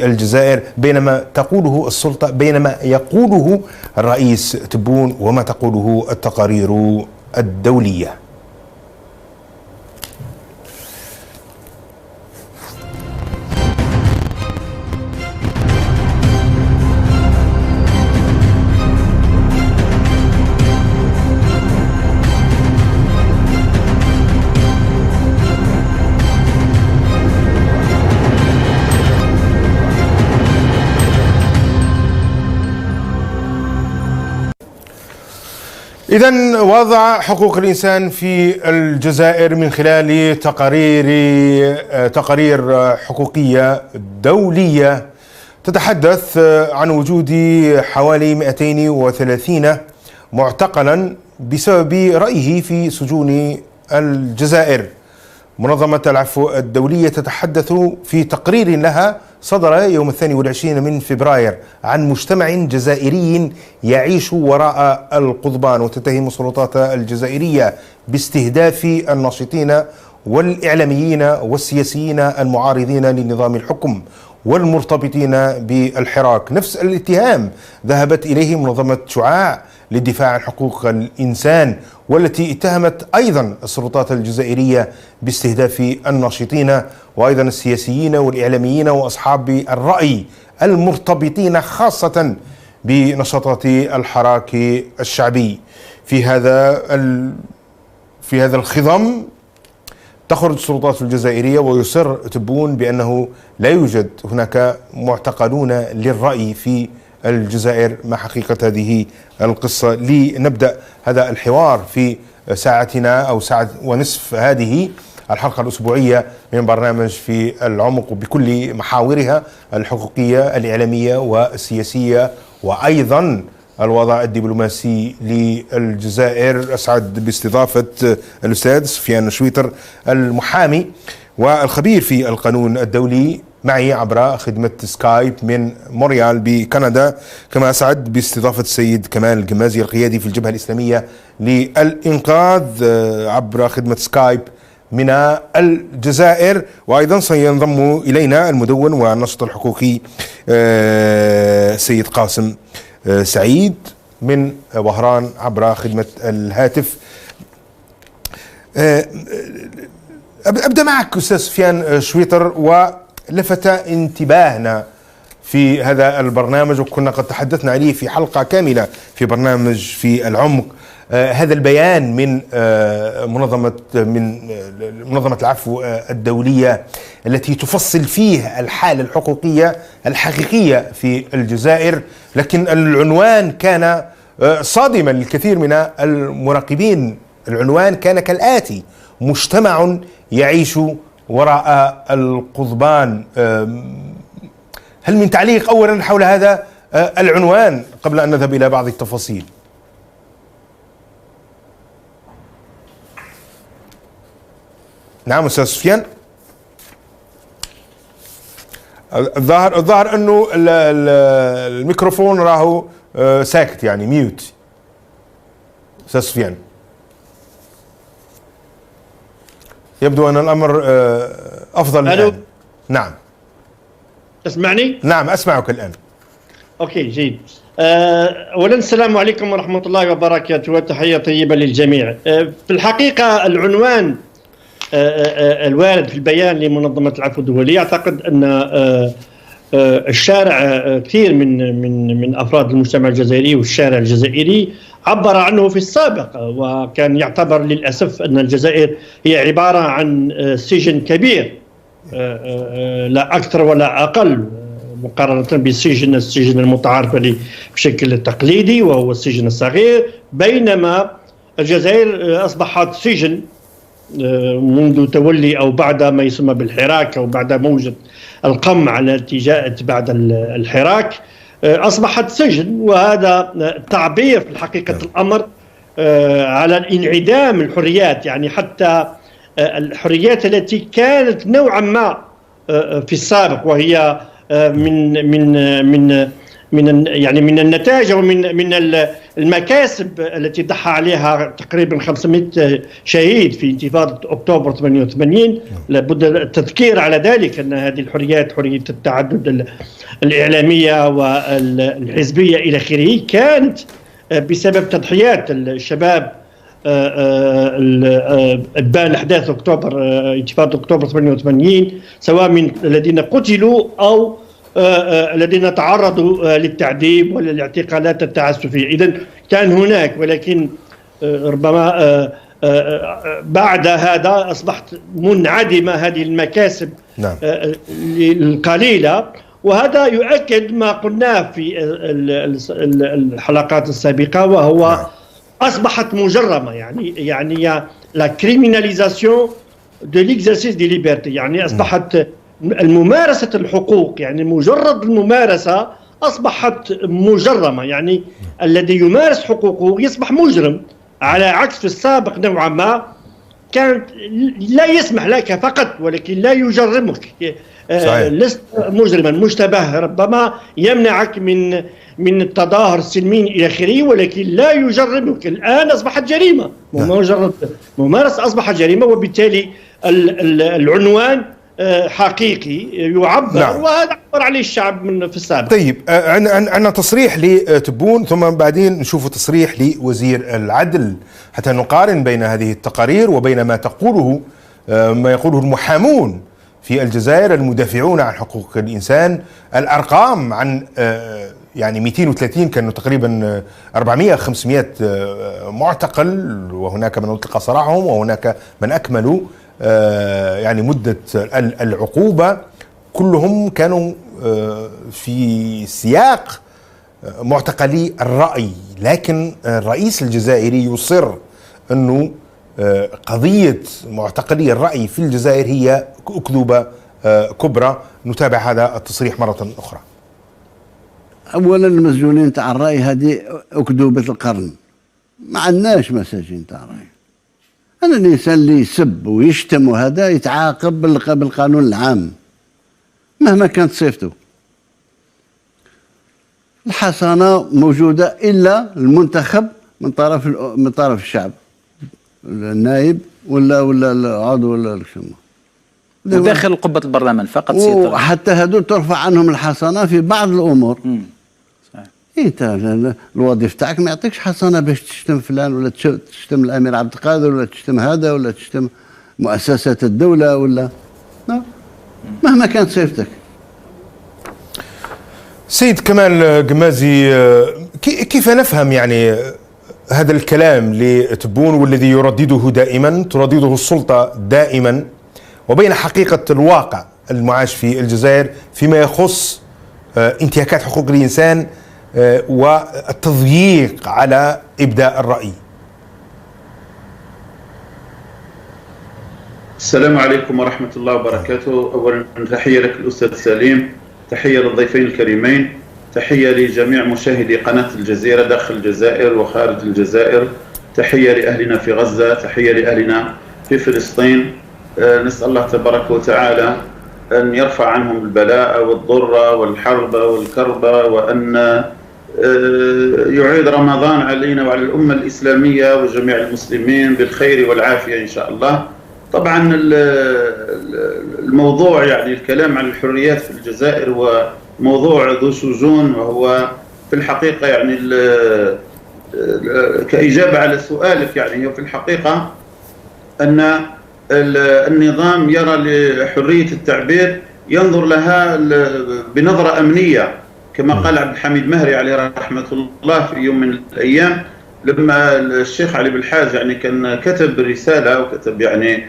في الجزائر، بينما تقوله السلطة، بينما يقوله الرئيس تبون وما تقوله التقارير الدولية. إذن وضع حقوق الإنسان في الجزائر من خلال تقارير حقوقية دولية تتحدث عن وجود حوالي 230 معتقلا بسبب رأيه في سجون الجزائر. منظمة العفو الدولية تتحدث في تقرير لها صدر يوم 22 من فبراير عن مجتمع جزائري يعيش وراء القضبان، وتتهم السلطات الجزائرية باستهداف الناشطين والإعلاميين والسياسيين المعارضين لنظام الحكم والمرتبطين بالحراك. نفس الاتهام ذهبت إليه منظمة شعاع للدفاع عن حقوق الإنسان، والتي اتهمت أيضا السلطات الجزائرية باستهداف الناشطين وأيضا السياسيين والإعلاميين وأصحاب الرأي المرتبطين خاصة بنشاطات الحراك الشعبي. في هذا الخضم تخرج السلطات الجزائرية ويصر تبون بأنه لا يوجد هناك معتقلون للرأي في الجزائر. ما حقيقة هذه القصة؟ لنبدأ هذا الحوار في ساعتنا أو ساعة ونصف هذه الحلقة الأسبوعية من برنامج في العمق بكل محاورها الحقوقية الإعلامية والسياسية وأيضا الوضع الدبلوماسي للجزائر. أسعد باستضافة الأستاذ سفيان شويتر المحامي والخبير في القانون الدولي معي عبر خدمة سكايب من مونريال بكندا. كما أسعد باستضافة السيد كمال الجمازي القيادي في الجبهة الإسلامية للإنقاذ عبر خدمة سكايب من الجزائر. وأيضا سينضم إلينا المدون والناشط الحقوقي سيد قاسم سعيد من وهران عبر خدمة الهاتف. أبدأ معك أستاذ سفيان شويتر، ولفت انتباهنا في هذا البرنامج وكنا قد تحدثنا عليه في حلقة كاملة في برنامج في العمق هذا البيان من منظمة العفو الدولية التي تفصل فيه الحالة الحقوقية الحقيقية في الجزائر، لكن العنوان كان صادما للكثير من المراقبين. العنوان كان كالآتي: مجتمع يعيش وراء القضبان. هل من تعليق أولا حول هذا العنوان قبل أن نذهب إلى بعض التفاصيل؟ نعم أستاذ سفيان. الظاهر أنه الميكروفون راهو ساكت، يعني ميوت. أستاذ سفيان يبدو أن الأمر أفضل الآن. نعم تسمعني؟ نعم أسمعك الآن. أوكي جيد. أولا السلام عليكم ورحمة الله وبركاته وتحية طيبة للجميع. في الحقيقة العنوان الوارد في البيان لمنظمة العفو الدولية أعتقد أن الشارع كثير من أفراد المجتمع الجزائري والشارع الجزائري عبر عنه في السابق، وكان يعتبر للأسف أن الجزائر هي عبارة عن سجن كبير لا أكثر ولا أقل مقارنة بالسجن المتعارف عليه بشكل تقليدي وهو السجن الصغير، بينما الجزائر أصبحت سجن منذ تولي أو بعد ما يسمى بالحراك أو بعد موجة القمع التي جاءت بعد الحراك أصبحت سجن. وهذا تعبير في حقيقة الأمر على انعدام الحريات، يعني حتى الحريات التي كانت نوعا ما في السابق وهي من من من من يعني من النتاج ومن المكاسب التي ضحى عليها تقريبا 500 شهيد في انتفاضة أكتوبر 88. لابد التذكير على ذلك أن هذه الحريات، حرية التعدد الإعلامية والحزبية إلى آخره، كانت بسبب تضحيات الشباب ابان احداث اكتوبر، انتفاضه اكتوبر 88، سواء من الذين قتلوا او الذين تعرضوا للتعذيب وللاعتقالات التعسفيه. اذا كان هناك، ولكن ربما بعد هذا اصبحت منعدمه هذه المكاسب نعم. القليله، وهذا يؤكد ما قلناه في الحلقات السابقه، وهو نعم. أصبحت مجرمة. يعني لا كريميناليزاسيون دو ليكزارسيس دي ليبرتي، يعني أصبحت الممارسة الحقوق، يعني مجرد الممارسة أصبحت مجرمة. يعني الذي يمارس حقوقه يصبح مجرم، على عكس في السابق نوعا ما كان لا يسمح لك فقط ولكن لا يجرمك. لست مجرما مشتبه، ربما يمنعك من التظاهر السلمي الى اخره، ولكن لا يجرمك. الان اصبحت جريمه، مجرد ممارسه اصبحت جريمه، وبالتالي العنوان حقيقي يعبر. نعم. وهذا عبر عليه الشعب في السابق. طيب، عندنا تصريح لتبون، ثم بعدين نشوف تصريح لوزير العدل حتى نقارن بين هذه التقارير وبين ما يقوله المحامون في الجزائر المدافعون عن حقوق الإنسان. الأرقام عن يعني 230 كانوا تقريبا 400-500 معتقل، وهناك من أطلق سراحهم وهناك من أكملوا يعني مدة العقوبة. كلهم كانوا في سياق معتقلي الرأي، لكن الرئيس الجزائري يصر أنه قضية معتقلي الرأي في الجزائر هي أكذوبة كبرى. نتابع هذا التصريح مرة أخرى. أولا المسجونين تاع الرأي هذه أكذوبة القرن، ما عندناش مساجين تاع الرأي. أنا الإنسان اللي يسب ويشتم وهذا يتعاقب بالقانون العام مهما كانت صفته. الحصانة موجودة إلا المنتخب من طرف الشعب، النائب ولا العضو ولا الشمال وداخل قبة البرلمان فقط. وحتى هذول ترفع عنهم الحصانة في بعض الأمور. صحيح. انت الوظيفة تاعك ما يعطيكش حصانة باش تشتم فلان ولا تشتم الأمير عبد القادر ولا تشتم هذا ولا تشتم مؤسسات الدولة ولا مهما كانت صفتك. سيد كمال قمازي، كيف نفهم يعني هذا الكلام لتبون والذي يردده دائما، تردده السلطة دائما، وبين حقيقة الواقع المعاش في الجزائر فيما يخص انتهاكات حقوق الإنسان والتضييق على إبداء الرأي؟ السلام عليكم ورحمة الله وبركاته. أولا تحية لك الأستاذ سليم، تحية للضيفين الكريمين، تحية لجميع مشاهدي قناة الجزيرة داخل الجزائر وخارج الجزائر، تحية لأهلنا في غزة، تحية لأهلنا في فلسطين. نسأل الله تبارك وتعالى أن يرفع عنهم البلاء والضر والحرب والكرب، وأن يعيد رمضان علينا وعلى الأمة الإسلامية وجميع المسلمين بالخير والعافية إن شاء الله. طبعا الموضوع يعني الكلام عن الحريات في الجزائر هو موضوع ذو شجون، وهو في الحقيقة يعني كإجابة على سؤالك، يعني هو في الحقيقة أن النظام يرى لحرية التعبير، ينظر لها بنظرة أمنية، كما قال عبد الحميد مهري عليه رحمة الله في يوم من الأيام، لما الشيخ علي بالحاج يعني كان كتب رسالة وكتب يعني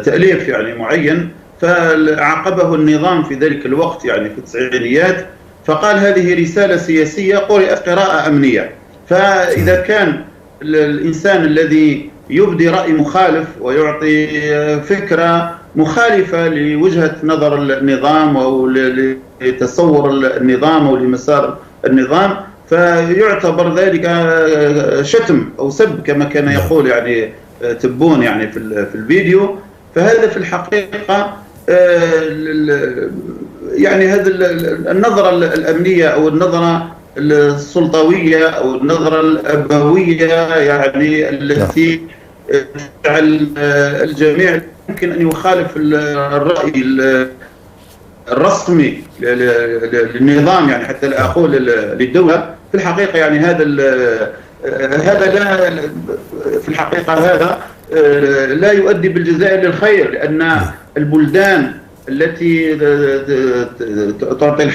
تأليف يعني معين، فعاقبه النظام في ذلك الوقت يعني في التسعينيات، فقال هذه رسالة سياسية قرأت قراءة أمنية. فإذا كان الإنسان الذي يبدي رأي مخالف ويعطي فكرة مخالفة لوجهة نظر النظام أو لتصور النظام أو لمسار النظام، فيعتبر ذلك شتم أو سب كما كان يقول يعني تبون يعني في الفيديو. فهذا في الحقيقة يعني هذه النظرة الأمنية أو النظرة السلطوية أو النظرة الأبوية يعني التي تجعل الجميع يمكن أن يخالف الرأي الرسمي للنظام، يعني حتى لا أقول للدولة. في الحقيقة يعني هذا لا في الحقيقة هذا لا يؤدي بالجزائر للخير، لأن البلدان التي تعطي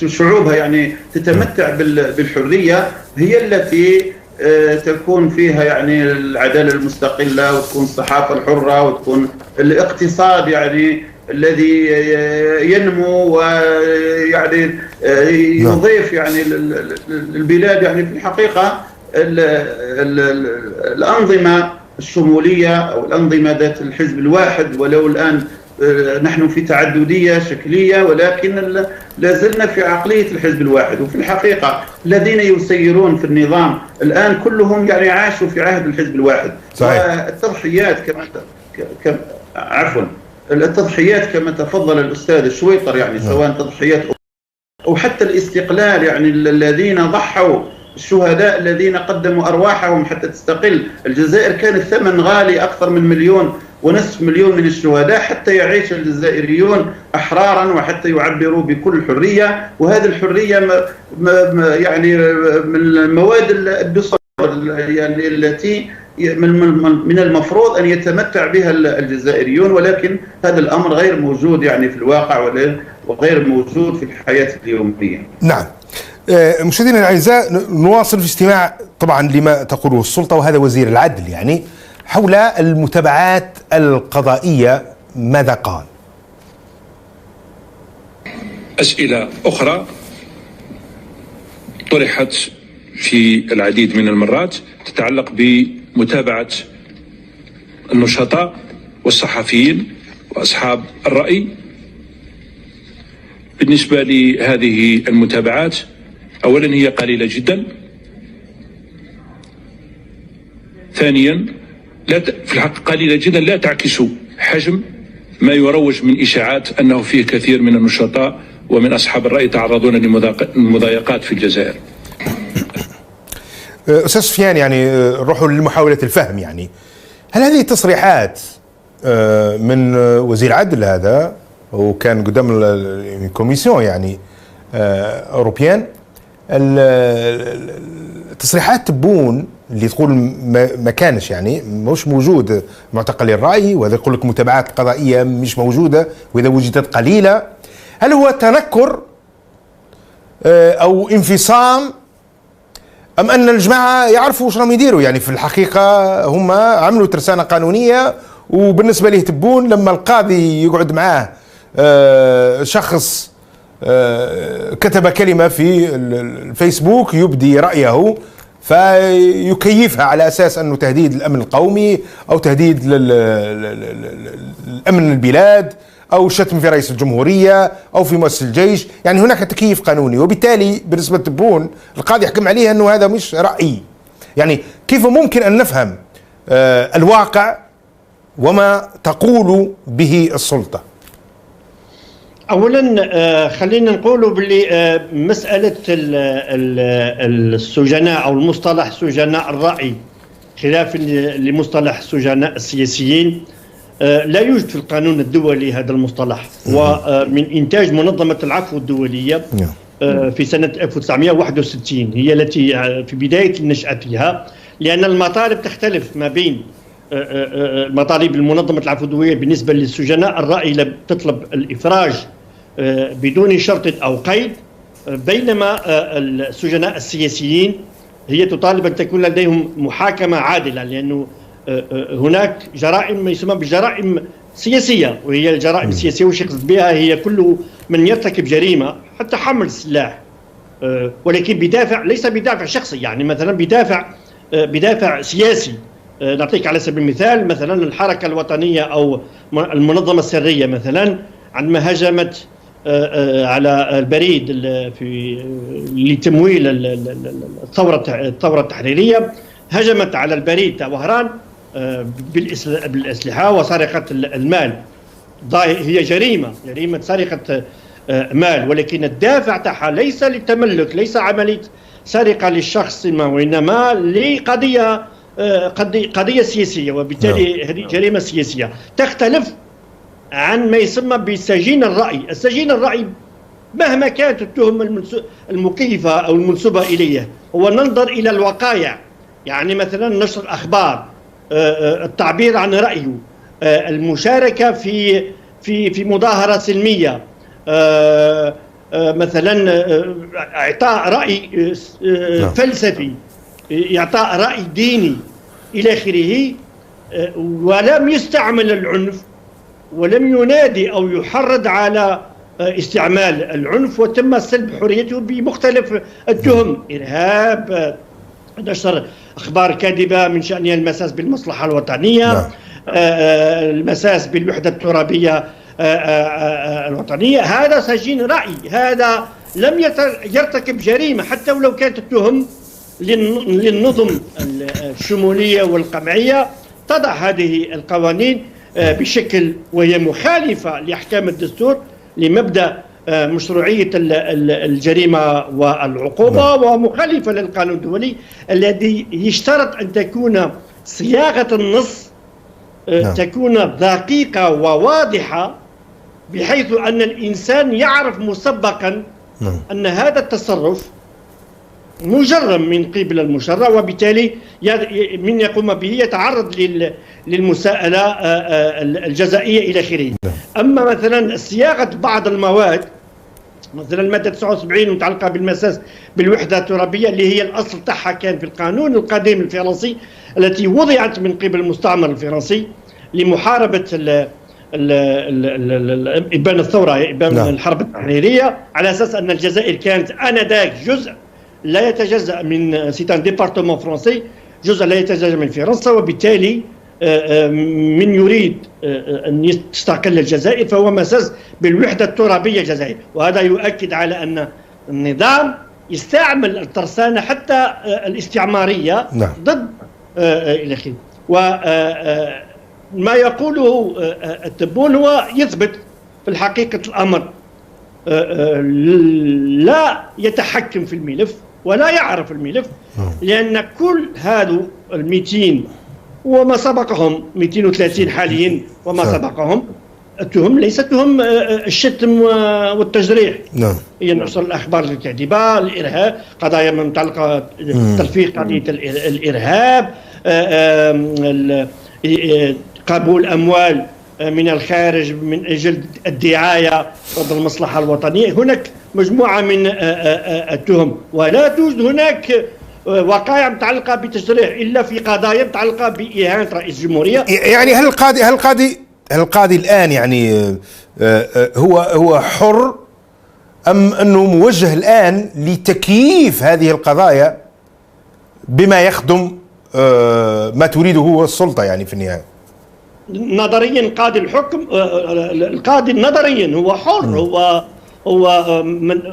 شعوبها يعني تتمتع بالحرية هي التي تكون فيها يعني العدالة المستقلة، وتكون الصحافة الحرة، وتكون الاقتصاد يعني الذي ينمو ويعني يضيف يعني البلاد. يعني في الحقيقة الأنظمة الشمولية أو الأنظمة ذات الحزب الواحد، ولو الآن نحن في تعددية شكلية، ولكن لازلنا في عقلية الحزب الواحد. وفي الحقيقة الذين يسيرون في النظام الآن كلهم يعني عاشوا في عهد الحزب الواحد. صحيح. والتضحيات التضحيات كما تفضل الأستاذ الشويطر، يعني سواء تضحيات أو حتى الاستقلال، يعني الذين ضحوا، الشهداء الذين قدموا أرواحهم حتى تستقل الجزائر، كان الثمن غالي، أكثر من 1.5 مليون من الشهداء حتى يعيش الجزائريون أحرارا وحتى يعبروا بكل حرية. وهذه الحرية يعني من المواد البصر يعني التي من المفروض أن يتمتع بها الجزائريون، ولكن هذا الأمر غير موجود يعني في الواقع وغير موجود في الحياة اليومية. نعم. مشاهدينا الأعزاء، نواصل في استماع طبعا لما تقوله السلطة، وهذا وزير العدل يعني حول المتابعات القضائية ماذا قال؟ أسئلة أخرى طرحت في العديد من المرات تتعلق بمتابعة النشطاء والصحفيين وأصحاب الرأي. بالنسبة لهذه المتابعات، أولا هي قليلة جدا، ثانيا في الحق قليلة جدا لا تعكس حجم ما يروج من إشاعات أنه فيه كثير من النشطاء ومن أصحاب الرأي تعرضون لمضايقات في الجزائر. أستاذ سفيان، يعني روحوا لمحاولة الفهم، يعني هل هذه التصريحات من وزير عدل هذا، وكان قدام الكوميسيون يعني أوروبيان، التصريحات تبون اللي تقول ما كانش يعني مش موجود معتقل الرأي، وهذا يقول لك متابعات قضائية مش موجودة، وإذا وجدت قليلة، هل هو تنكر أو انفصام، أم أن الجماعة يعرفوا وش راهم يديروا؟ يعني في الحقيقة هم عملوا ترسانة قانونية، وبالنسبة ليه تبون لما القاضي يقعد معاه شخص كتب كلمة في الفيسبوك يبدي رأيه فيكيفها على أساس أنه تهديد للأمن القومي أو تهديد للأمن البلاد أو شتم في رئيس الجمهورية أو في مؤسس الجيش، يعني هناك تكييف قانوني، وبالتالي بالنسبة لتبون القاضي يحكم عليه أنه هذا مش رأي. يعني كيف ممكن أن نفهم الواقع وما تقول به السلطة؟ اولا خلينا نقولوا باللي مساله السجناء او المصطلح سجناء الراي خلافا لمصطلح سجناء السياسيين لا يوجد في القانون الدولي هذا المصطلح، ومن انتاج منظمه العفو الدوليه في سنه 1961 هي التي في بدايه نشاتها، لان المطالب تختلف ما بين مطالب منظمه العفو الدوليه بالنسبه للسجناء الراي تطلب الافراج بدون شرط أو قيد، بينما السجناء السياسيين هي تطالب أن تكون لديهم محاكمة عادلة، لأنه هناك جرائم ما يسمى بالجرائم سياسية، وهي الجرائم السياسية وش يقصد بها هي كل من يرتكب جريمة حتى حمل السلاح، ولكن بدافع ليس بدافع شخصي، يعني مثلا بدافع سياسي. نعطيك على سبيل المثال مثلا الحركة الوطنية أو المنظمة السرية مثلا عندما هجمت على البريد لتمويل الثورة التحريرية، هجمت على البريد تاع وهران بالأسلحة وسرقة المال. هي جريمة سرقة مال، ولكن الدافع تاعها ليس للتملك، ليس عملية سرقة للشخص ما، وإنما لقضية قضية سياسية، وبالتالي هذه جريمة سياسية تختلف عن ما يسمى بسجين الرأي. السجين الرأي مهما كانت التهم المكيفة أو المنسوبة إليه هو ننظر إلى الوقائع، يعني مثلا نشر الأخبار، التعبير عن رأيه، المشاركة في مظاهرة سلمية، مثلا إعطاء رأي فلسفي، إعطاء رأي ديني إلى آخره، ولم يستعمل العنف ولم ينادي أو يحرض على استعمال العنف، وتم سلب حريته بمختلف التهم: إرهاب، نشر أخبار كاذبة من شأنها المساس بالمصلحة الوطنية، المساس بالوحدة الترابية الوطنية. هذا سجين رأي، هذا لم يرتكب جريمة حتى ولو كانت التهم للنظم الشمولية والقمعية تضع هذه القوانين بشكل وهي مخالفة لأحكام الدستور، لمبدأ مشروعية الجريمة والعقوبة، ومخالفة للقانون الدولي الذي يشترط أن تكون صياغة النص تكون دقيقة وواضحة، بحيث أن الإنسان يعرف مسبقا أن هذا التصرف مجرم من قبل المشرع، وبالتالي من يقوم به يتعرض للمساءلة الجزائية إلى آخره. أما مثلا صياغة بعض المواد، مثلا المادة 79 متعلقة بالمساس بالوحدة الترابية اللي هي الأصل تاعها كان في القانون القديم الفرنسي التي وضعت من قبل المستعمر الفرنسي لمحاربة إبان الثورة، إبان الحرب التحريرية، على أساس أن الجزائر كانت آنذاك جزء لا يتجزأ من سيتان ديبارتمون فرنسي، جزء لا يتجزأ من فرنسا، وبالتالي من يريد أن تستقل الجزائر فهو مساس بالوحدة الترابية الجزائر. وهذا يؤكد على أن النظام يستعمل الترسانة حتى الاستعمارية ضد إلى آخره. وما يقوله التبون هو يثبت في الحقيقة الأمر لا يتحكم في الملف ولا يعرف الملف، لأن كل هذا 200 وما سبقهم 230 حاليا وما سبقهم التهم ليست تهم الشتم والتجريح، هي نشر الأخبار الكاذبة، الإرهاب، قضايا متعلقة تلفيق قضية الإرهاب، قبول أموال من الخارج من أجل الدعاية ضد المصلحة الوطنية. هناك مجموعة من التهم، ولا توجد هناك وقائع متعلقة بتجريح إلا في قضايا متعلقة بإهانة رئيس الجمهورية. يعني هل القاضي الآن يعني هو حر، أم أنه موجه الآن لتكييف هذه القضايا بما يخدم ما تريده السلطة يعني في النهاية؟ نظريا قاضي الحكم، القاضي نظريا هو حر، هو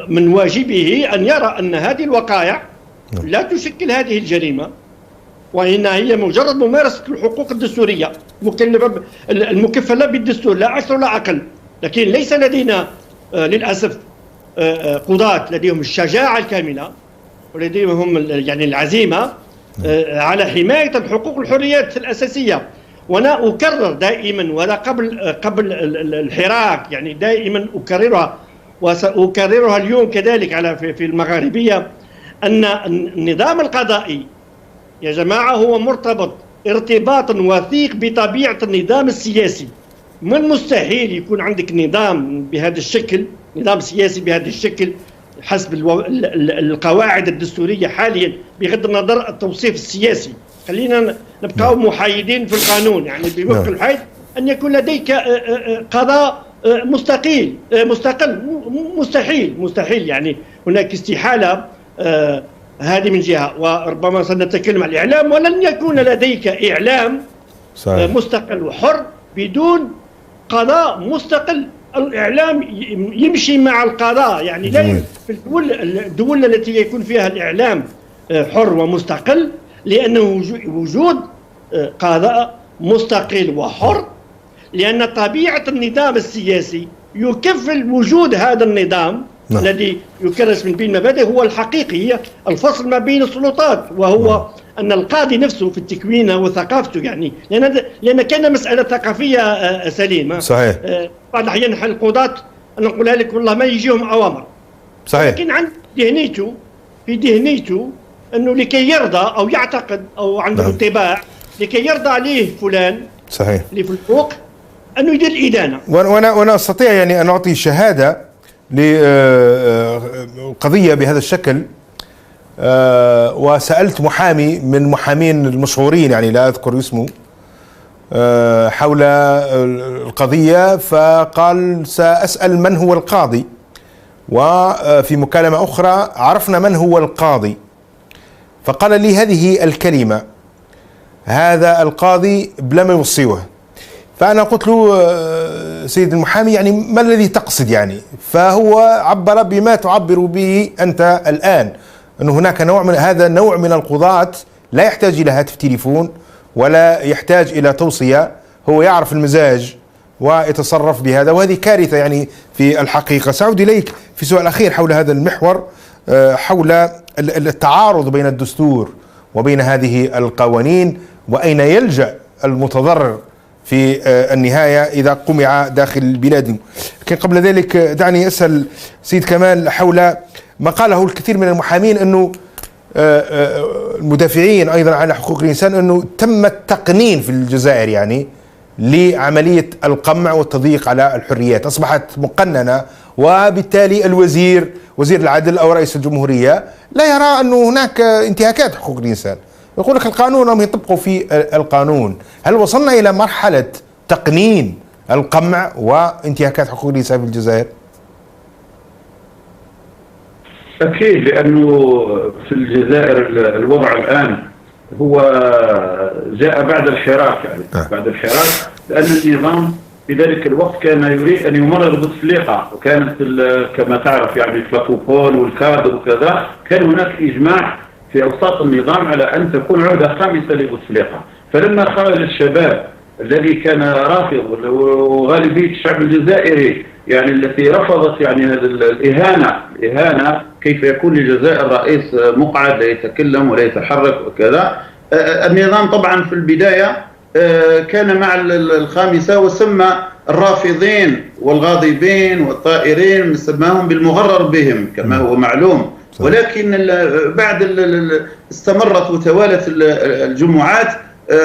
من واجبه أن يرى أن هذه الوقائع لا تشكل هذه الجريمة، وإنها هي مجرد ممارسة الحقوق الدستورية المكفلة بالدستور، لا أكثر ولا أقل. لكن ليس لدينا للأسف قضاة لديهم الشجاعة الكاملة ولديهم يعني العزيمة على حماية الحقوق والحريات الأساسية. وأنا أكرر دائما، ولا قبل الحراك يعني دائما أكررها، وسأكررها اليوم كذلك على في المغاربية، أن النظام القضائي يا جماعة هو مرتبط ارتباطا وثيق بطبيعة النظام السياسي. من المستحيل يكون عندك نظام بهذا الشكل، نظام سياسي بهذا الشكل حسب القواعد الدستورية حاليا، بغض النظر التوصيف السياسي. خلينا نبقى محايدين في القانون، يعني بوفق الحيث أن يكون لديك قضاء مستقل مستحيل يعني هناك استحالة. هذه من جهة، وربما سنتكلم عن الإعلام، ولن يكون لديك إعلام مستقل وحر بدون قضاء مستقل. الإعلام يمشي مع القضاء، يعني لا في الدول التي يكون فيها الإعلام حر ومستقل، لأنه وجود قضاء مستقل وحر، لأن طبيعة النظام السياسي يكفل وجود هذا النظام الذي يكرس من بين المبادئ هو الحقيقي، هي الفصل ما بين السلطات، وهو أن القاضي نفسه في التكوين وثقافته، يعني لأن كان مسألة ثقافية سليمة. صحيح. بعض الأحيان القضاة أنا نقولها لك والله ما يجيهم أوامر. صحيح. لكن عند في ذهنيته أنه لكي يرضى أو يعتقد أو عنده انطباع لكي يرضى عليه فلان صحيح اللي في الفوق أنه يدير الإدانة. وأنا أستطيع يعني أن أعطي شهادة لقضية بهذا الشكل. وسألت محامي من محامين المشهورين يعني لا أذكر اسمه حول القضية، فقال سأسأل من هو القاضي، وفي مكالمة أخرى عرفنا من هو القاضي، فقال لي هذه الكلمة: هذا القاضي بلا ما يوصيه. فأنا قلت له سيد المحامي يعني ما الذي تقصد يعني؟ فهو عبر بما تعبر به أنت الآن، أن هناك هذا نوع من القضاة لا يحتاج إلى هاتف تليفون ولا يحتاج إلى توصية، هو يعرف المزاج ويتصرف بهذا، وهذه كارثة يعني في الحقيقة. سأعود إليك في سؤال أخير حول هذا المحور، حول التعارض بين الدستور وبين هذه القوانين، وأين يلجأ المتضرر في النهاية إذا قمع داخل البلاد. لكن قبل ذلك دعني أسأل سيد كمال حول ما قاله الكثير من المحامين، أنه المدافعين أيضا على حقوق الإنسان، أنه تم التقنين في الجزائر يعني لعملية القمع والتضييق على الحريات، أصبحت مقننة، وبالتالي وزير العدل أو رئيس الجمهورية لا يرى أنه هناك انتهاكات حقوق الإنسان، يقول لك القانون هم يطبقوا في القانون. هل وصلنا إلى مرحلة تقنين القمع وانتهاكات حقوق الإنسان في الجزائر؟ أكيد، لأنه في الجزائر الوضع الآن هو جاء بعد الحراك، يعني بعد الحراك، لأن النظام في ذلك الوقت كان يريد أن يمرر بوتفليقة، وكانت كما تعرف يعني الفلافوفون والكادر وكذا، كان هناك إجماع في أوساط النظام على أن تكون عهدة خامسة لبوتفليقة. فلما خرج الشباب الذي كان رافض وغالبية الشعب الجزائري يعني التي رفضت يعني الإهانة كيف يكون للجزائر رئيس مقعد لا يتكلم ولا يتحرك وكذا، النظام طبعا في البداية كان مع الخامسة، وسمى الرافضين والغاضبين والطائرين سماهم بالمغرر بهم كما هو معلوم. ولكن بعد استمرت وتوالت الجمعات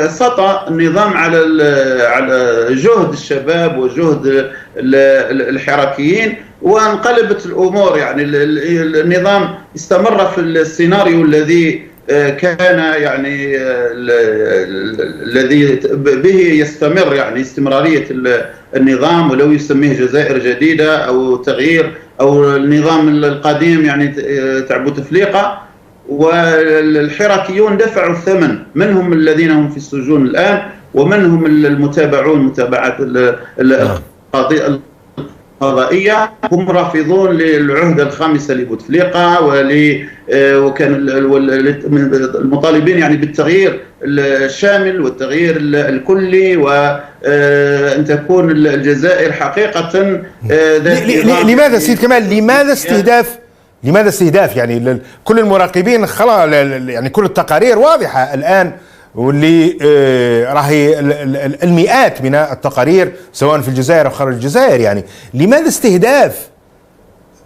سطى النظام على جهد الشباب وجهد الحراكيين، وانقلبت الأمور. يعني النظام استمر في السيناريو الذي كان يعني الذي به يستمر يعني استمرارية النظام، ولو يسميه جزائر جديدة أو تغيير أو النظام القديم يعني تاع بوتفليقة. والحراكيون دفعوا الثمن، منهم الذين هم في السجون الآن، ومنهم المتابعون متابعة القضائية، هم رافضون للعهدة الخامسة لبوتفليقة وكان المطالبين يعني بالتغيير الشامل والتغيير الكلي، وأن تكون الجزائر حقيقة لماذا سيد كمال لماذا استهداف يعني كل المراقبين خلاص يعني كل التقارير واضحة الآن، واللي راهي المئات من التقارير سواء في الجزائر أو خارج الجزائر، يعني لماذا استهداف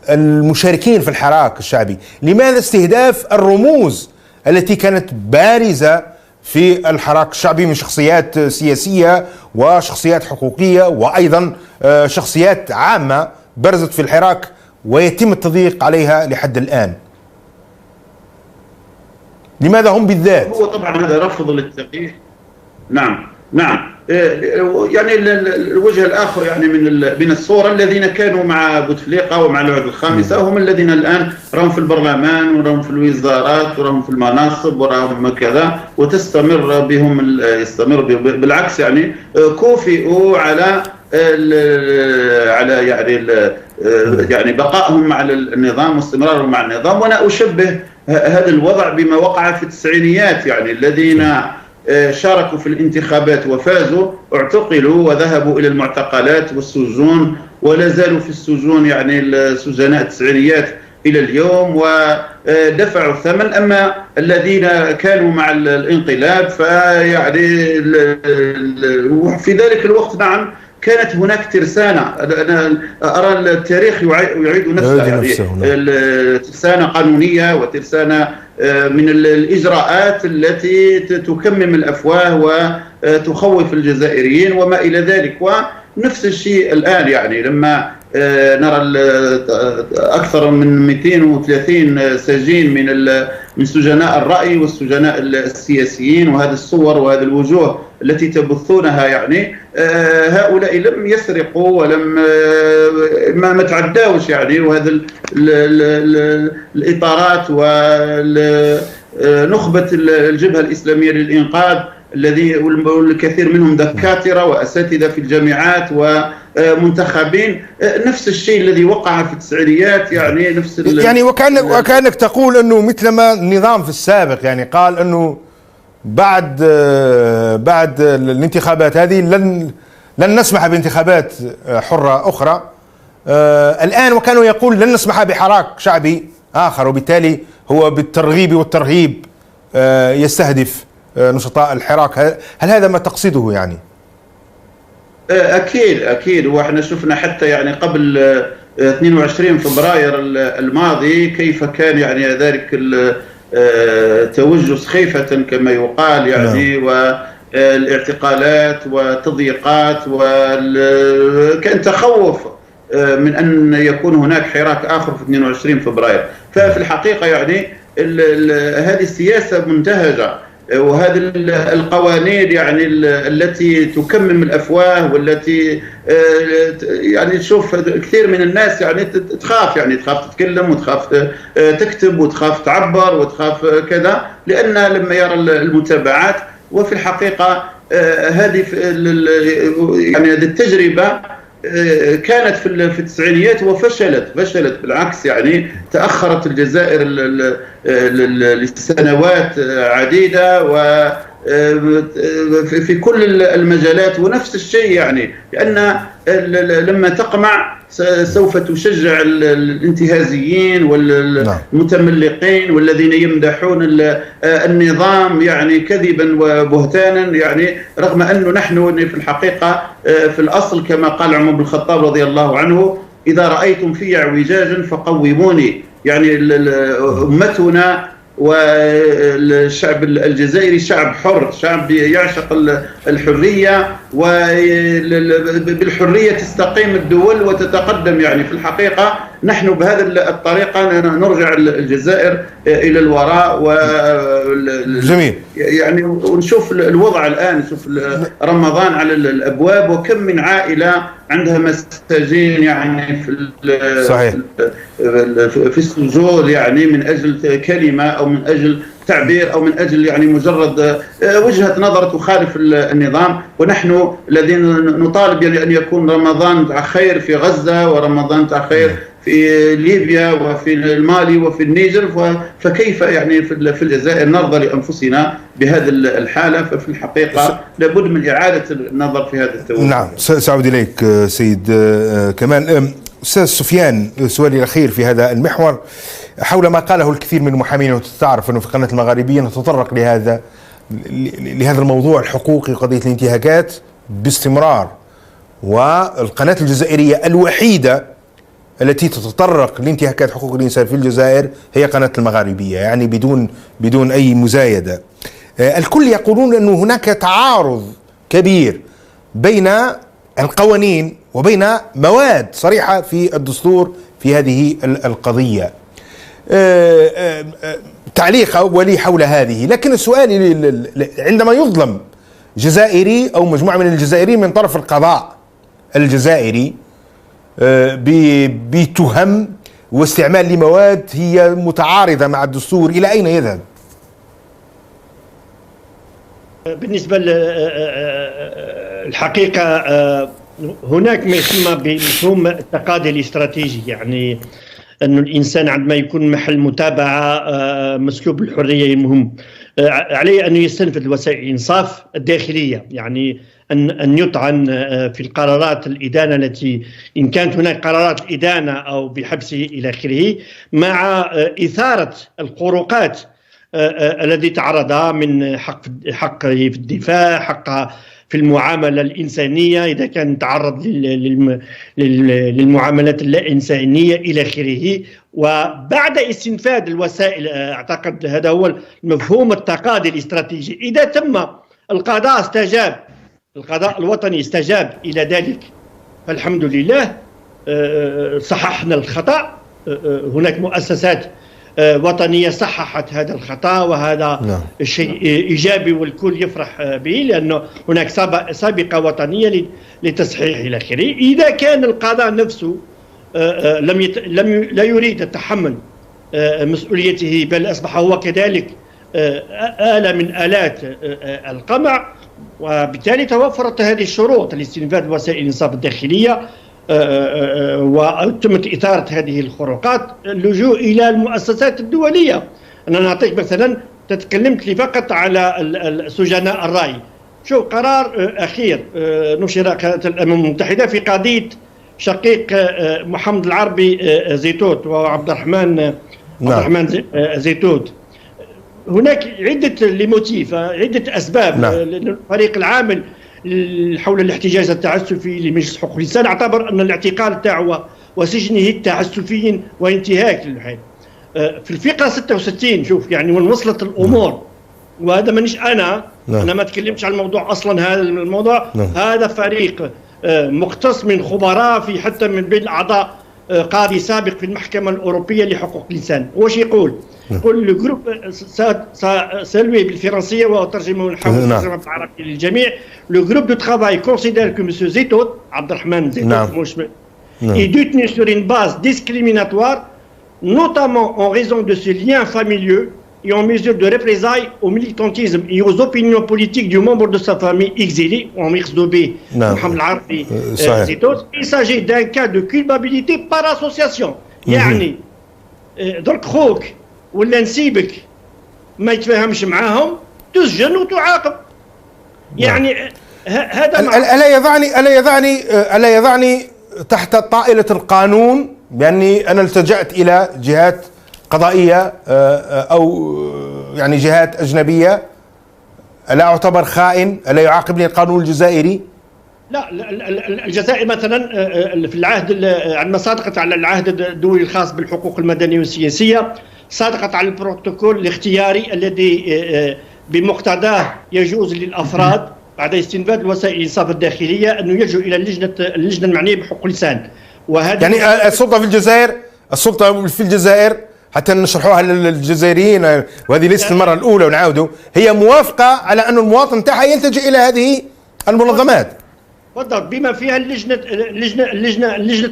المشاركين في الحراك الشعبي؟ لماذا استهداف الرموز التي كانت بارزة في الحراك الشعبي من شخصيات سياسية وشخصيات حقوقية وأيضا شخصيات عامة برزت في الحراك ويتم التضييق عليها لحد الآن؟ لماذا هم بالذات؟ هو طبعا هذا رفض للتغيير. نعم يعني الوجه الآخر يعني من الصورة الذين كانوا مع بوتفليقة ومع العهدة الخامسة هم الذين الآن راهم في البرلمان وراهم في الوزارات وراهم في المناصب وراهم كذا، وتستمر بهم يستمر بالعكس يعني كوفئوا على يعني بقائهم مع النظام واستمرارهم مع النظام. وأنا أشبه هذا الوضع بما وقع في التسعينيات، يعني الذين شاركوا في الانتخابات وفازوا اعتقلوا وذهبوا إلى المعتقلات والسجون ولا زالوا في السجون، يعني السجناء التسعينيات إلى اليوم، ودفعوا الثمن. أما الذين كانوا مع الانقلاب فيعني في ذلك الوقت نعم كانت هناك ترسانة. أنا أرى التاريخ يعيد نفسه، يعني ترسانة قانونية وترسانة من الإجراءات التي تكمم الأفواه وتخوف الجزائريين وما إلى ذلك. ونفس الشيء الآن، يعني لما نرى أكثر من 230 سجين من سجناء الرأي والسجناء السياسيين، وهذه الصور وهذه الوجوه التي تبثونها، يعني هؤلاء لم يسرقوا ولم ما تعداوش، يعني وهذا الإطارات ونخبة الجبهة الإسلامية للإنقاذ الذي والكثير منهم دكاترة وأساتذة في الجامعات ومنتخبين، نفس الشيء الذي وقع في التسعينيات، يعني نفس يعني وكأنك تقول أنه مثلما النظام في السابق يعني قال أنه بعد الانتخابات هذه لن نسمح بانتخابات حرة أخرى. الآن وكانوا يقول لن نسمح بحراك شعبي آخر، وبالتالي هو بالترغيب والترهيب يستهدف نشطاء الحراك. هل هذا ما تقصده يعني؟ أكيد. وإحنا شفنا حتى يعني قبل 22 فبراير الماضي كيف كان يعني ذلك توجه سخيفة كما يقال، يعني والاعتقالات وتضييقات، وكان تخوف من أن يكون هناك حراك آخر في 22 فبراير. ففي الحقيقة يعني هذه السياسة منتهجة، وهذه القوانين يعني التي تكمم الأفواه، والتي يعني تشوف كثير من الناس يعني تخاف تتكلم وتخاف تكتب وتخاف تعبر وتخاف كذا، لأن لما يرى المتابعات. وفي الحقيقة هذه يعني هذه التجربة كانت في التسعينيات وفشلت بالعكس، يعني تأخرت الجزائر لسنوات عديدة وفي كل المجالات. ونفس الشيء يعني لأن لما تقمع سوف تشجع الانتهازيين والمتملقين والذين يمدحون النظام يعني كذبا وبهتانا، يعني رغم أنه نحن في الحقيقة في الأصل كما قال عمر بن الخطاب رضي الله عنه: إذا رأيتم في اعوجاجا فقوموني. يعني أمتنا والشعب الجزائري شعب حر، شعب يعشق الحرية، وبالحرية تستقيم الدول وتتقدم. يعني في الحقيقة نحن بهذه الطريقة نرجع الجزائر إلى الوراء. جميل. يعني ونشوف الوضع الآن، نشوف رمضان على الأبواب، وكم من عائلة عندها مساجين يعني صحيح في السجون، يعني من أجل كلمة أو من أجل تعبير أو من أجل يعني مجرد وجهة نظر تخالف النظام. ونحن الذين نطالب يعني أن يكون رمضان تاع خير في غزة، ورمضان تاع خير في ليبيا وفي المالي وفي النيجر، فكيف يعني في الجزائر نرضى لأنفسنا بهذه الحالة؟ ففي الحقيقة لابد من إعادة النظر في هذا التوجه. نعم، سأعود إليك سيد كمال. أستاذ سفيان، سؤالي الأخير في هذا المحور حول ما قاله الكثير من المحامين، وتعرف أنه في قناة المغاربية نتطرق لهذا الموضوع الحقوقي، قضية الانتهاكات باستمرار، والقناة الجزائرية الوحيدة التي تتطرق لانتهاكات حقوق الإنسان في الجزائر هي قناة المغاربية، يعني بدون أي مزايدة. الكل يقولون أن هناك تعارض كبير بين القوانين وبين مواد صريحة في الدستور في هذه القضية. تعليق أولي حول هذه. لكن السؤال، عندما يظلم جزائري أو مجموعة من الجزائريين من طرف القضاء الجزائري بتهم واستعمال لمواد هي متعارضة مع الدستور، إلى أين يذهب؟ بالنسبة للحقيقة هناك ما يسمى بمفهوم التقاضي الاستراتيجي، يعني أن الإنسان عندما يكون محل متابعة مسلوب الحرية المهم عليه أن يستنفذ وسائل الإنصاف الداخلية. يعني أن يطعن في القرارات الإدانة التي إن كانت هناك قرارات إدانة أو بحبسه إلى آخره، مع إثارة الخروقات الذي تعرض من حقه في الدفاع، حقه في المعاملة الإنسانية إذا كان تعرض للمعاملات اللا إنسانية إلى آخره. وبعد استنفاد الوسائل، أعتقد هذا هو المفهوم التقاضي الاستراتيجي، إذا تم القضاء الوطني استجاب إلى ذلك فالحمد لله، صححنا الخطأ. هناك مؤسسات وطنية صححت هذا الخطأ، وهذا شيء إيجابي والكل يفرح به، لأنه هناك سابقة وطنية لتصحيح إلى آخره. إذا كان القضاء نفسه لا يريد التحمل مسؤوليته، بل أصبح هو كذلك آلة من آلات القمع، وبالتالي توفرت هذه الشروط لاستنفاذ وسائل الإنصاف الداخلية وتمت إثارة هذه الخروقات، اللجوء إلى المؤسسات الدولية. أنا نعطيك مثلا، تكلمت لي فقط على سجناء الرأي. شوف قرار أخير نشر الأمم المتحدة في قضية شقيق محمد العربي زيتوت وعبد الرحمن زيتوت. هناك عدة لموتيف، عدة أسباب. الفريق العامل حول الاحتجاج التعسفي لمجلس حقوق الإنسان اعتبر أن الاعتقال تاعو وسجنه تعسفيا وانتهاك للحياة. في الفقرة 66 شوف يعني وين وصلت الأمور، وهذا مانيش أنا ما تكلمتش عن الموضوع أصلا. هذا الموضوع هذا فريق مختص من خبراء في حتى من بين أعضاء قاضي سابق في المحكمة الأوروبية لحقوق الإنسان. واش يقول؟ يقول لو جروب سالوي بالفرنسية وترجمه نحاول نترجمه بالعربية للجميع. لو جروب دو ترافاي كونسيدير كو مسيو زيتوت عبد الرحمن زيتوت est détenu sur une base discriminatoire, notamment en raison de ses liens familiaux et en mesure de représailles au militantisme et aux opinions politiques du membre de sa famille exilé, en Mirsdobé, Mohamed Al-Arbi Zitout. Il s'agit d'un cas de culpabilité par association. يعني درك خوك ولا نسيبك ما يتفاهمش معاهم تسجن وتعاقب. يعني هذا ألا يضعني تحت طائلة القانون بأني أنا التجأت إلى جهات قضائية أو يعني جهات أجنبية؟ ألا أعتبر خائن؟ ألا يعاقبني القانون الجزائري؟ لا الجزائر مثلا في العهد عندما صادقت على العهد الدولي الخاص بالحقوق المدنية والسياسية، صادقت على البروتوكول الاختياري الذي بمقتضاه يجوز للأفراد بعد استنفاذ وسائل الإنصاف الداخلية أنه يلجوا إلى اللجنة المعنية بحقوق الإنسان. وهذا يعني السلطة في الجزائر حتى نشرحوها للجزائريين، وهذه ليست المرة الأولى ونعاودوا، هي موافقة على أن المواطن تاعها يلتجئ إلى هذه المنظمات بالضبط، بما فيها لجنة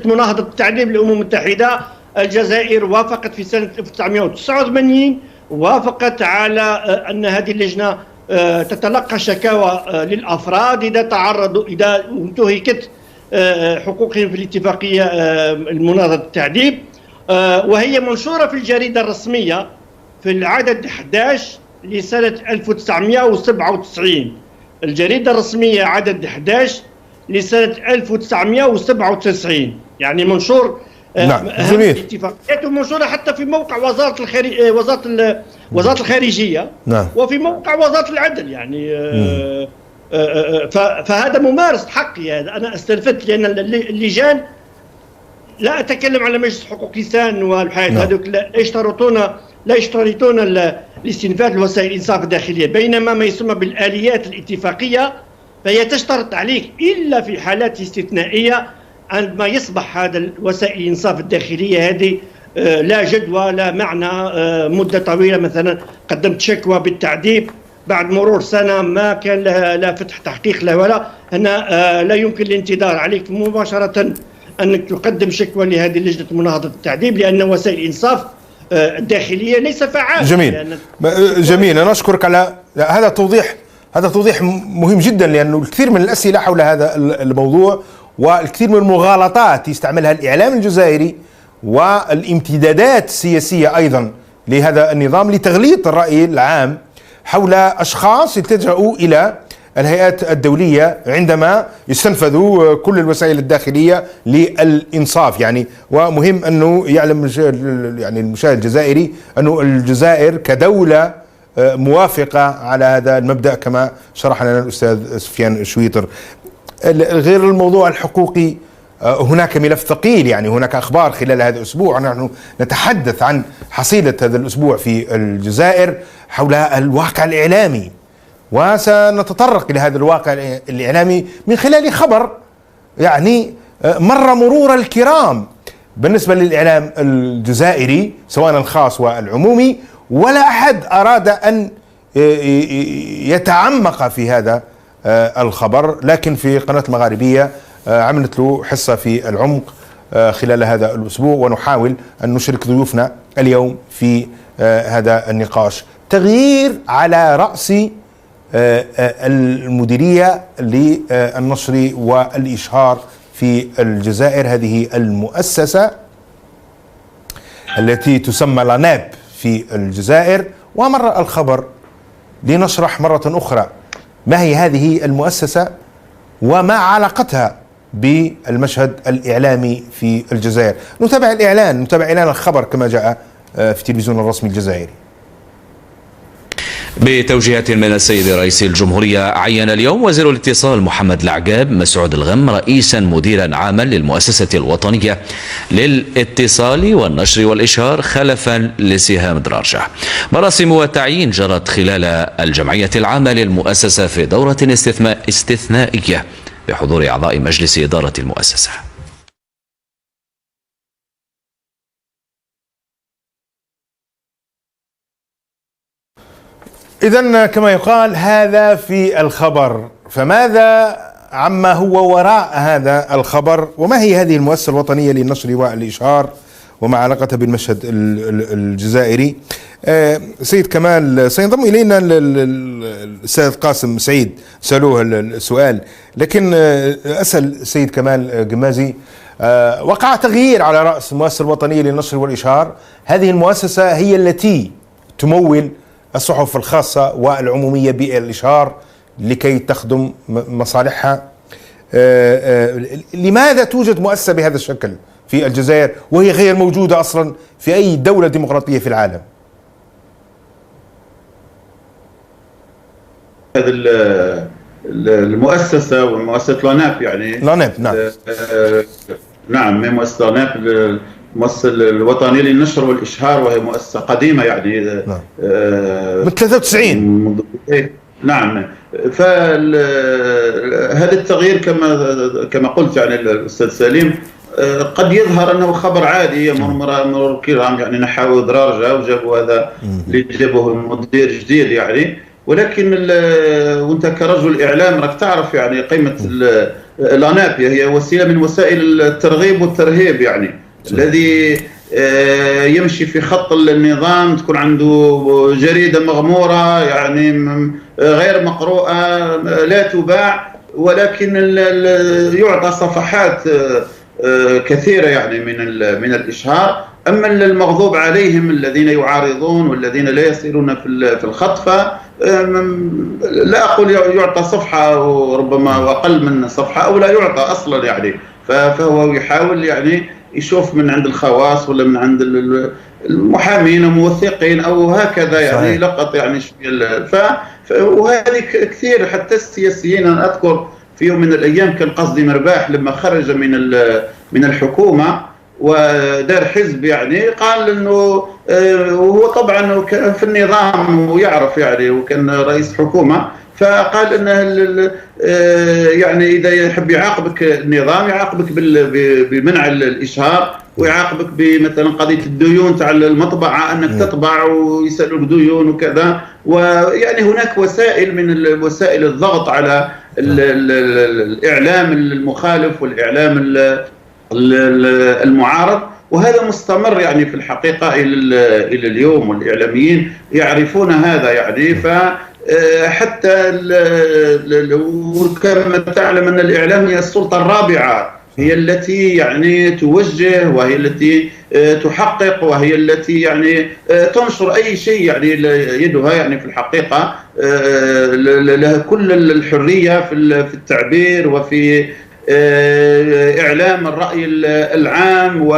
مناهضة التعذيب للأمم المتحدة. الجزائر وافقت في سنة 1989 وافقت على أن هذه اللجنة تتلقى شكاوى للأفراد إذا انتهكت حقوقهم في الاتفاقية المناهضة التعذيب، وهي منشورة في الجريدة الرسمية في العدد 11 لسنة 1997. الجريدة الرسمية عدد 11 لسنة 1997، يعني منشور الاتفاقيات، ومنشورة حتى في موقع وزارة الخارجية وفي موقع وزارة العدل. يعني فهذا ممارسة حقي، هذا أنا استلفت، لأن اللجان لا أتكلم على مجلس حقوق الإنسان والحياة، هذوك لا يشترطون لاستنفاذ الوسائل الإنصاف الداخلية، بينما ما يسمى بالآليات الاتفاقية فهي تشترط عليك إلا في حالات استثنائية، عندما يصبح هذا وسائل الإنصاف الداخلية هذه لا جدوى لا معنى مدة طويلة. مثلا قدمت شكوى بالتعذيب بعد مرور سنة ما كان لها لا فتح تحقيق لا ولا، هنا لا يمكن الانتظار، عليك مباشرة أنك تقدم شكوى لهذه لجنة مناهضة التعذيب، لأن وسائل الإنصاف الداخلية ليس فعال. جميل أنا أشكرك على هذا توضيح مهم جدا، لأنه الكثير من الأسئلة حول هذا الموضوع والكثير من المغالطات يستعملها الإعلام الجزائري والامتدادات السياسية أيضا لهذا النظام لتغليط الرأي العام حول أشخاص يلتجئوا إلى الهيئات الدولية عندما يستنفذوا كل الوسائل الداخلية للإنصاف يعني. ومهم أنه يعلم يعني المشاهد الجزائري أنه الجزائر كدولة موافقة على هذا المبدأ كما شرح لنا الأستاذ سفيان شويطر. غير الموضوع الحقوقي هناك ملف ثقيل يعني. هناك أخبار خلال هذا الأسبوع، نحن نتحدث عن حصيلة هذا الأسبوع في الجزائر حول الواقع الإعلامي، وسنتطرق إلى هذا الواقع الإعلامي من خلال خبر يعني مر مرور الكرام بالنسبة للإعلام الجزائري سواء الخاص والعمومي، ولا أحد أراد أن يتعمق في هذا الخبر، لكن في قناة المغاربية عملت له حصة في العمق خلال هذا الأسبوع، ونحاول أن نشرك ضيوفنا اليوم في هذا النقاش. تغيير على رأس المديرية للنشر والإشهار في الجزائر، هذه المؤسسة التي تسمى لاناب في الجزائر. ومر الخبر لنشرح مرة أخرى ما هي هذه المؤسسة وما علاقتها بالمشهد الإعلامي في الجزائر. نتابع الإعلان، نتابع إعلان الخبر كما جاء في التلفزيون الرسمي الجزائري. بتوجيهات من السيد رئيس الجمهورية، عين اليوم وزير الاتصال محمد العقاب مسعود الغم رئيسا مديرا عاما للمؤسسة الوطنية للاتصال والنشر والإشهار خلفا لسهام درارجة. مراسم التعيين جرت خلال الجمعية العامة للمؤسسة في دورة استثنائية بحضور أعضاء مجلس إدارة المؤسسة. إذن كما يقال هذا في الخبر، فماذا عما هو وراء هذا الخبر، وما هي هذه المؤسسة الوطنية للنشر والإشهار وما علاقتها بالمشهد الجزائري؟ سيد كمال سينضم إلينا الأستاذ قاسم سعيد، سألوه السؤال، لكن أسأل سيد كمال قمازي. وقع تغيير على رأس المؤسسة الوطنية للنشر والإشهار، هذه المؤسسة هي التي تمول الصحف الخاصة والعمومية بالإشهار لكي تخدم مصالحها. لماذا توجد مؤسسة بهذا الشكل في الجزائر وهي غير موجودة أصلا في أي دولة ديمقراطية في العالم؟ هذه المؤسسة ومؤسسة لاناب يعني لاناب نعم نعم مؤسسة لاناب المؤسسة الوطنية للنشر والإشهار، وهي مؤسسة قديمة يعني نعم. من 93. نعم. فهذا التغيير كما قلت يعني الأستاذ سليم قد يظهر أنه خبر عادي مرور الكرام يعني نحاول درارجة وجابوا هذا اللي جابوه مدير جديد يعني، ولكن وانت كرجل إعلام راك تعرف يعني قيمة لاناب هي وسيلة من وسائل الترغيب والترهيب يعني الذي يمشي في خط النظام، تكون عنده جريدة مغمورة يعني غير مقروءة لا تباع، ولكن يعطى صفحات كثيرة يعني من الإشهار. أما المغضوب عليهم الذين يعارضون والذين لا يصلون في الخط لا أقول يعطى صفحة وربما أقل من صفحة أو لا يعطى أصلا يعني، فهو يحاول يعني يشوف من عند الخواص ولا من عند المحامين الموثقين أو هكذا يعني لقط يعني وهذه كثير. حتى السياسيين أنا أذكر في يوم من الأيام كان قصدي مرباح لما خرج من الحكومة ودار حزب يعني قال انه وهو طبعا في النظام ويعرف يعني وكان رئيس حكومة، فقال انه يعني اذا يحب يعاقبك النظام يعاقبك بمنع الاشهار ويعاقبك بمثلا قضيه الديون تاع المطبعه انك تطبع ويسالوك ديون وكذا، ويعني هناك وسائل من وسائل الضغط على الاعلام المخالف والاعلام المعارض، وهذا مستمر يعني في الحقيقة إلى اليوم، والإعلاميين يعرفون هذا يعني. فحتى كما تعلم أن الإعلام هي السلطة الرابعة هي التي يعني توجه، وهي التي تحقق، وهي التي يعني تنشر أي شيء يعني يدها يعني في الحقيقة لها كل الحرية في التعبير وفي إعلام الرأي العام،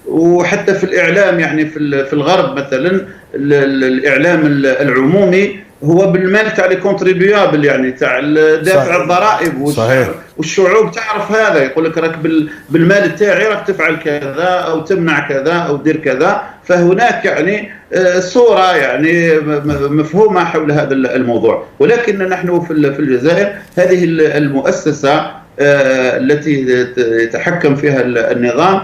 وحتى في الإعلام يعني في الغرب مثلا الإعلام العمومي هو بالمال تاع الكونتريبيابل، يعني تاع دافع الضرائب، والشعوب تعرف هذا، يقول لك راك بالمال تاعي راك تفعل كذا او تمنع كذا او دير كذا. فهناك يعني صورة يعني مفهومة حول هذا الموضوع. ولكن نحن في الجزائر هذه المؤسسة التي يتحكم فيها النظام